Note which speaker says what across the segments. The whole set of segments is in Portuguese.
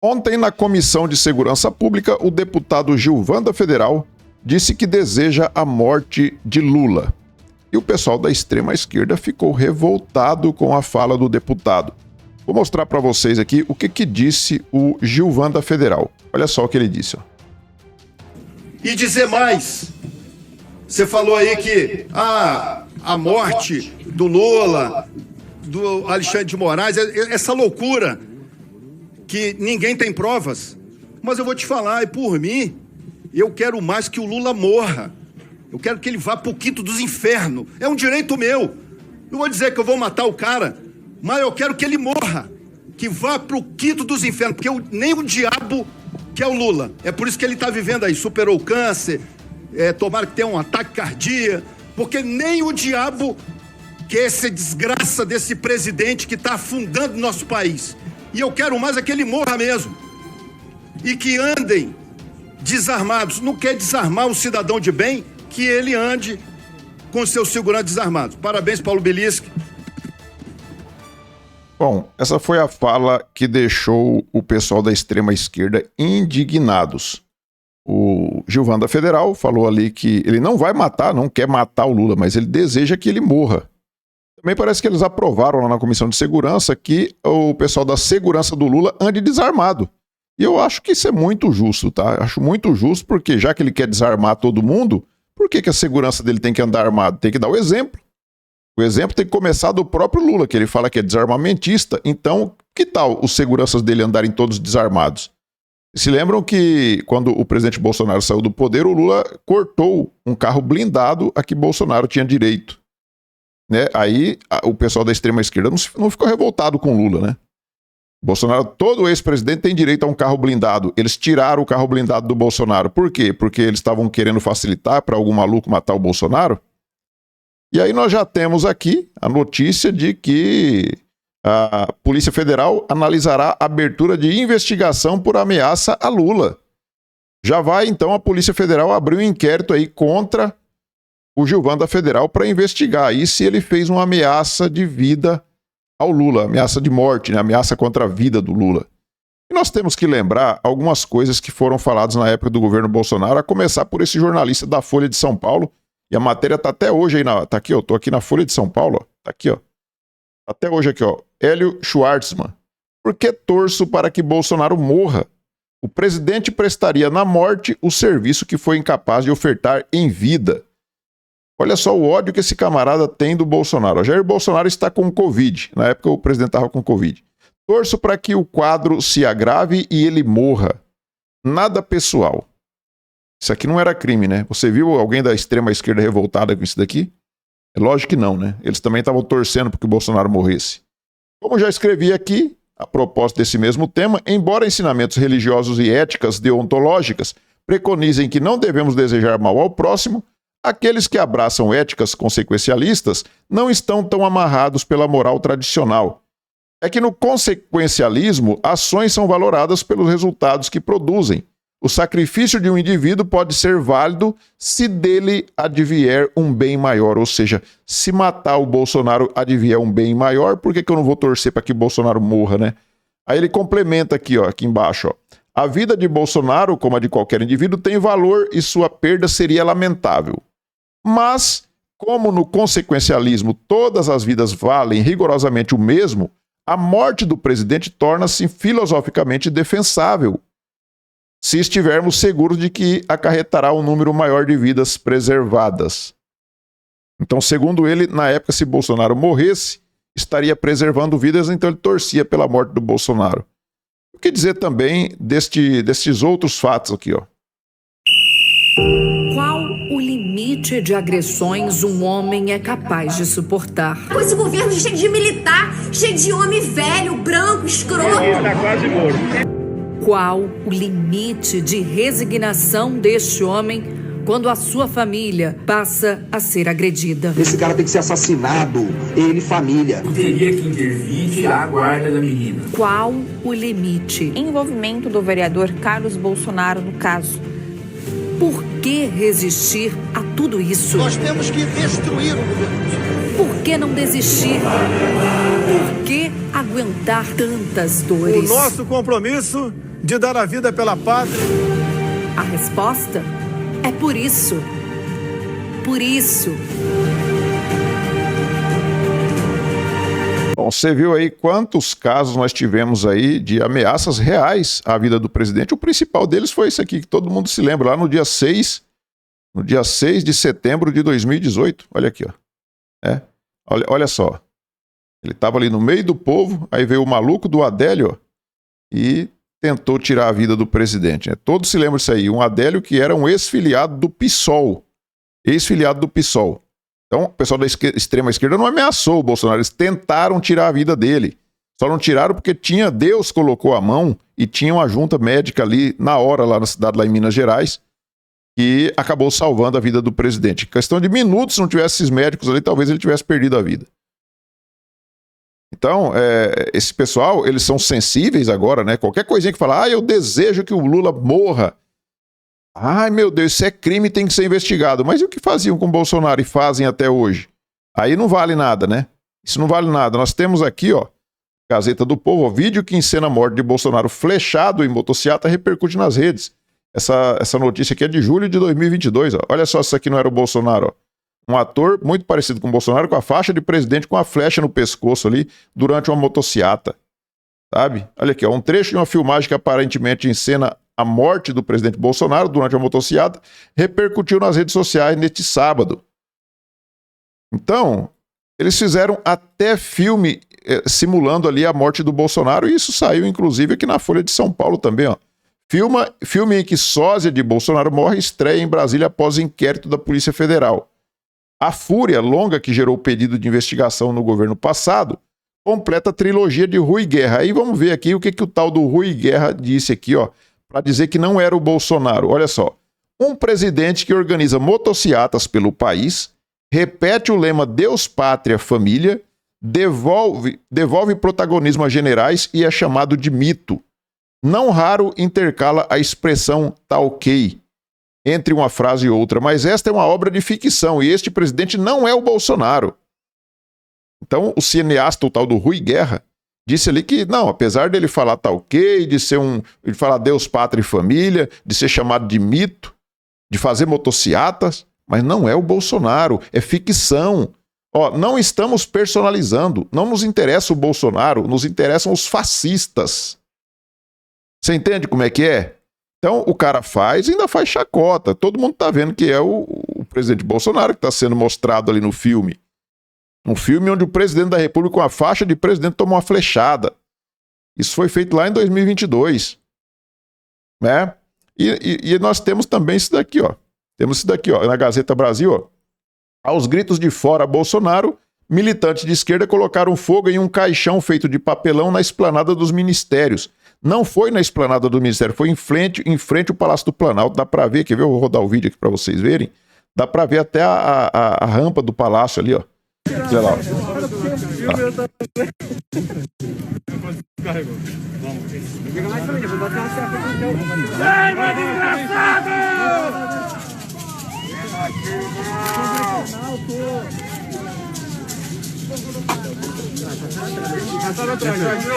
Speaker 1: Ontem, na Comissão de Segurança Pública, o deputado Gilvan da Federal disse que deseja a morte de Lula. E o pessoal da extrema-esquerda ficou revoltado com a fala do deputado. Vou mostrar para vocês aqui o que disse o Gilvan da Federal. Olha só o que ele disse. Ó.
Speaker 2: E dizer mais, você falou aí que a morte do Lula, do Alexandre de Moraes, essa loucura que ninguém tem provas. Mas eu vou te falar, e por mim, eu quero mais que o Lula morra. Eu quero que ele vá pro quinto dos infernos. É um direito meu. Não vou dizer que eu vou matar o cara, mas eu quero que ele morra. Que vá pro quinto dos infernos, porque nem o diabo quer o Lula. É por isso que ele tá vivendo aí, superou o câncer, tomara que tenha um ataque cardíaco, porque nem o diabo quer essa desgraça desse presidente que tá afundando nosso país. E eu quero mais é que ele morra mesmo. E que andem desarmados. Não quer desarmar um cidadão de bem, que ele ande com seus seguranças desarmados. Parabéns, Paulo Bilisque.
Speaker 1: Bom, essa foi a fala que deixou o pessoal da extrema-esquerda indignados. O Gilvan da Federal falou ali que ele não vai matar, não quer matar o Lula, mas ele deseja que ele morra. Também parece que eles aprovaram lá na Comissão de Segurança que o pessoal da segurança do Lula ande desarmado. E eu acho que isso é muito justo, tá? Acho muito justo porque já que ele quer desarmar todo mundo, por que a segurança dele tem que andar armado? Tem que dar o exemplo. O exemplo tem que começar do próprio Lula, que ele fala que é desarmamentista. Então, que tal os seguranças dele andarem todos desarmados? Se lembram que quando o presidente Bolsonaro saiu do poder, o Lula cortou um carro blindado a que Bolsonaro tinha direito. Né? Aí o pessoal da extrema-esquerda não ficou revoltado com o Lula, né? Bolsonaro, todo ex-presidente tem direito a um carro blindado. Eles tiraram o carro blindado do Bolsonaro. Por quê? Porque eles estavam querendo facilitar para algum maluco matar o Bolsonaro? E aí nós já temos aqui a notícia de que a Polícia Federal analisará a abertura de investigação por ameaça a Lula. Já vai, então, a Polícia Federal abrir um inquérito aí contra o Gilvan da Federal para investigar aí se ele fez uma ameaça de vida ao Lula, ameaça de morte, né? Ameaça contra a vida do Lula. E nós temos que lembrar algumas coisas que foram faladas na época do governo Bolsonaro, a começar por esse jornalista da Folha de São Paulo, e a matéria está até hoje aí, tá aqui, ó, tô aqui na Folha de São Paulo, ó, tá aqui, ó, até hoje aqui, ó, Hélio Schwartzman. Por que torço para que Bolsonaro morra? O presidente prestaria na morte o serviço que foi incapaz de ofertar em vida. Olha só o ódio que esse camarada tem do Bolsonaro. O Jair Bolsonaro está com Covid. Na época o presidente estava com Covid. Torço para que o quadro se agrave e ele morra. Nada pessoal. Isso aqui não era crime, né? Você viu alguém da extrema-esquerda revoltada com isso daqui? É lógico que não, né? Eles também estavam torcendo para que o Bolsonaro morresse. Como já escrevi aqui, a propósito desse mesmo tema, embora ensinamentos religiosos e éticas deontológicas preconizem que não devemos desejar mal ao próximo, aqueles que abraçam éticas consequencialistas não estão tão amarrados pela moral tradicional. É que no consequencialismo, ações são valoradas pelos resultados que produzem. O sacrifício de um indivíduo pode ser válido se dele advier um bem maior. Ou seja, se matar o Bolsonaro advier um bem maior, por que eu não vou torcer para que Bolsonaro morra, né? Aí ele complementa aqui, ó, aqui embaixo, ó. A vida de Bolsonaro, como a de qualquer indivíduo, tem valor e sua perda seria lamentável. Mas, como no consequencialismo todas as vidas valem rigorosamente o mesmo, a morte do presidente torna-se filosoficamente defensável, se estivermos seguros de que acarretará um número maior de vidas preservadas. Então, segundo ele, na época, se Bolsonaro morresse, estaria preservando vidas, então ele torcia pela morte do Bolsonaro. O que dizer também destes outros fatos aqui, ó?
Speaker 3: Qual o limite de agressões um homem é capaz de suportar?
Speaker 4: Com esse governo cheio de militar, cheio de homem velho, branco, escroto.
Speaker 5: Ele está quase morto.
Speaker 3: Qual o limite de resignação deste homem quando a sua família passa a ser agredida?
Speaker 6: Esse cara tem que ser assassinado, ele e família.
Speaker 5: Teria que intervir e tirar a guarda da menina.
Speaker 3: Qual o limite?
Speaker 7: Envolvimento do vereador Carlos Bolsonaro no caso.
Speaker 3: Por que resistir a tudo isso?
Speaker 2: Nós temos que destruir o governo.
Speaker 3: Por que não desistir? Por que aguentar tantas dores?
Speaker 2: O nosso compromisso de dar a vida pela pátria.
Speaker 3: A resposta é por isso. Por isso.
Speaker 1: Bom, você viu aí quantos casos nós tivemos aí de ameaças reais à vida do presidente. O principal deles foi esse aqui, que todo mundo se lembra, lá no dia 6 de setembro de 2018. Olha aqui, ó. Olha só. Ele estava ali no meio do povo, aí veio o maluco do Adélio, ó, e tentou tirar a vida do presidente. Né? Todos se lembram disso aí. Um Adélio que era um ex-filiado do PSOL. Ex-filiado do PSOL. Então, o pessoal da extrema esquerda não ameaçou o Bolsonaro, eles tentaram tirar a vida dele. Só não tiraram porque Deus colocou a mão e tinha uma junta médica ali na hora, lá na cidade, lá em Minas Gerais, que acabou salvando a vida do presidente. Em questão de minutos, se não tivesse esses médicos ali, talvez ele tivesse perdido a vida. Então, esse pessoal, eles são sensíveis agora, né? Qualquer coisinha que fala, eu desejo que o Lula morra. Ai, meu Deus, isso é crime e tem que ser investigado. Mas e o que faziam com o Bolsonaro e fazem até hoje? Aí não vale nada, né? Isso não vale nada. Nós temos aqui, ó, Gazeta do Povo, ó, vídeo que encena a morte de Bolsonaro flechado em motociata repercute nas redes. Essa notícia aqui é de julho de 2022, ó. Olha só, isso aqui não era o Bolsonaro, ó. Um ator muito parecido com o Bolsonaro, com a faixa de presidente com a flecha no pescoço ali, durante uma motociata. Sabe? Olha aqui, ó, um trecho de uma filmagem que aparentemente encena a morte do presidente Bolsonaro durante a motociata repercutiu nas redes sociais neste sábado. Então, eles fizeram até filme simulando ali a morte do Bolsonaro, e isso saiu inclusive aqui na Folha de São Paulo também, ó. Filme em que sósia de Bolsonaro morre estreia em Brasília após inquérito da Polícia Federal. A fúria longa que gerou o pedido de investigação no governo passado completa a trilogia de Rui Guerra. Aí vamos ver aqui o que o tal do Rui Guerra disse aqui, ó, para dizer que não era o Bolsonaro. Olha só. Um presidente que organiza motociatas pelo país, repete o lema Deus, Pátria, Família, devolve protagonismo a generais e é chamado de mito. Não raro intercala a expressão tá ok entre uma frase e outra, mas esta é uma obra de ficção e este presidente não é o Bolsonaro. Então, o cineasta, o tal do Rui Guerra, disse ali que, não, apesar dele falar tá ok, de falar Deus, Pátria e Família, de ser chamado de mito, de fazer motociatas, mas não é o Bolsonaro, é ficção. Ó, não estamos personalizando, não nos interessa o Bolsonaro, nos interessam os fascistas. Você entende como é que é? Então, o cara faz e ainda faz chacota. Todo mundo tá vendo que é o presidente Bolsonaro que está sendo mostrado ali no filme. Um filme onde o presidente da República, com a faixa de presidente, tomou uma flechada. Isso foi feito lá em 2022. Né? E nós temos também isso daqui, ó. Temos isso daqui, ó, na Gazeta Brasil, ó. Aos gritos de fora Bolsonaro, militantes de esquerda colocaram fogo em um caixão feito de papelão na esplanada dos ministérios. Não foi na esplanada do ministério, foi em frente ao Palácio do Planalto. Dá pra ver, quer ver? Eu vou rodar o vídeo aqui pra vocês verem. Dá pra ver até a rampa do palácio ali, ó. Olha lá, ó.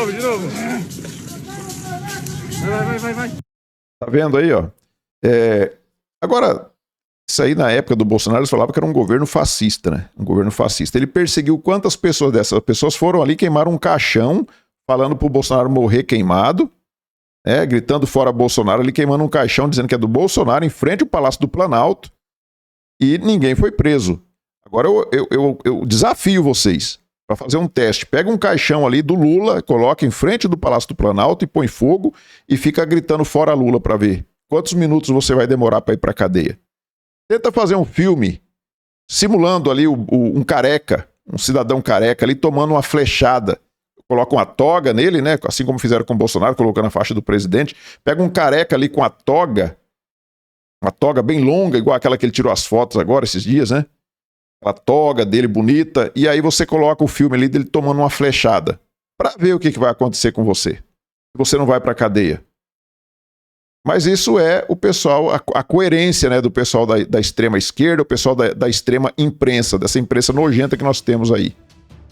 Speaker 2: De novo. Vai.
Speaker 1: Tá vendo aí, ó? Agora, isso aí na época do Bolsonaro eles falavam que era um governo fascista, né? Um governo fascista. Ele perseguiu quantas pessoas dessas? Pessoas foram ali, queimaram um caixão, falando pro Bolsonaro morrer queimado, gritando fora Bolsonaro, ali queimando um caixão, dizendo que é do Bolsonaro, em frente ao Palácio do Planalto, e ninguém foi preso. Agora eu desafio vocês para fazer um teste. Pega um caixão ali do Lula, coloca em frente do Palácio do Planalto e põe fogo e fica gritando fora Lula para ver quantos minutos você vai demorar para ir para cadeia. Tenta fazer um filme simulando ali um careca, um cidadão careca ali tomando uma flechada. Coloca uma toga nele, né? Assim como fizeram com o Bolsonaro, colocando a faixa do presidente. Pega um careca ali com a toga, uma toga bem longa, igual aquela que ele tirou as fotos agora, esses dias, né? A toga dele bonita, e aí você coloca o filme ali dele tomando uma flechada, pra ver o que vai acontecer com você. Se você não vai pra cadeia. Mas isso é o pessoal, a coerência, né, do pessoal da extrema esquerda, o pessoal da extrema imprensa, dessa imprensa nojenta que nós temos aí.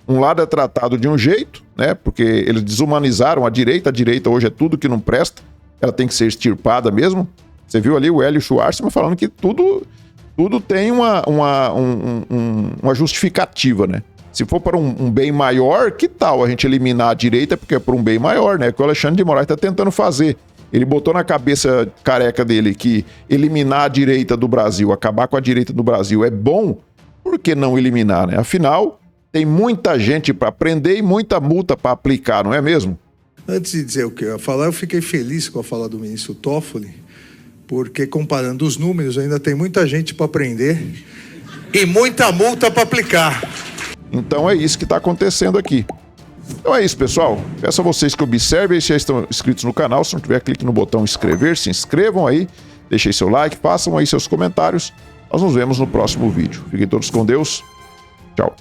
Speaker 1: Um lado é tratado de um jeito, né? Porque eles desumanizaram a direita hoje é tudo que não presta, ela tem que ser extirpada mesmo. Você viu ali o Hélio Schwartzman falando que tudo tem uma justificativa, né? Se for para um bem maior, que tal a gente eliminar a direita porque é por um bem maior, né? Que o Alexandre de Moraes está tentando fazer. Ele botou na cabeça careca dele que eliminar a direita do Brasil, acabar com a direita do Brasil é bom, por que não eliminar, né? Afinal, tem muita gente para prender e muita multa para aplicar, não é mesmo?
Speaker 8: Antes de dizer o que eu ia falar, eu fiquei feliz com a fala do ministro Toffoli, porque comparando os números, ainda tem muita gente para prender e muita multa para aplicar.
Speaker 1: Então é isso que está acontecendo aqui. Então é isso, pessoal. Peço a vocês que observem, se já estão inscritos no canal, se não tiver, clique no botão inscrever, se inscrevam aí, deixem seu like, façam aí seus comentários. Nós nos vemos no próximo vídeo. Fiquem todos com Deus. Tchau.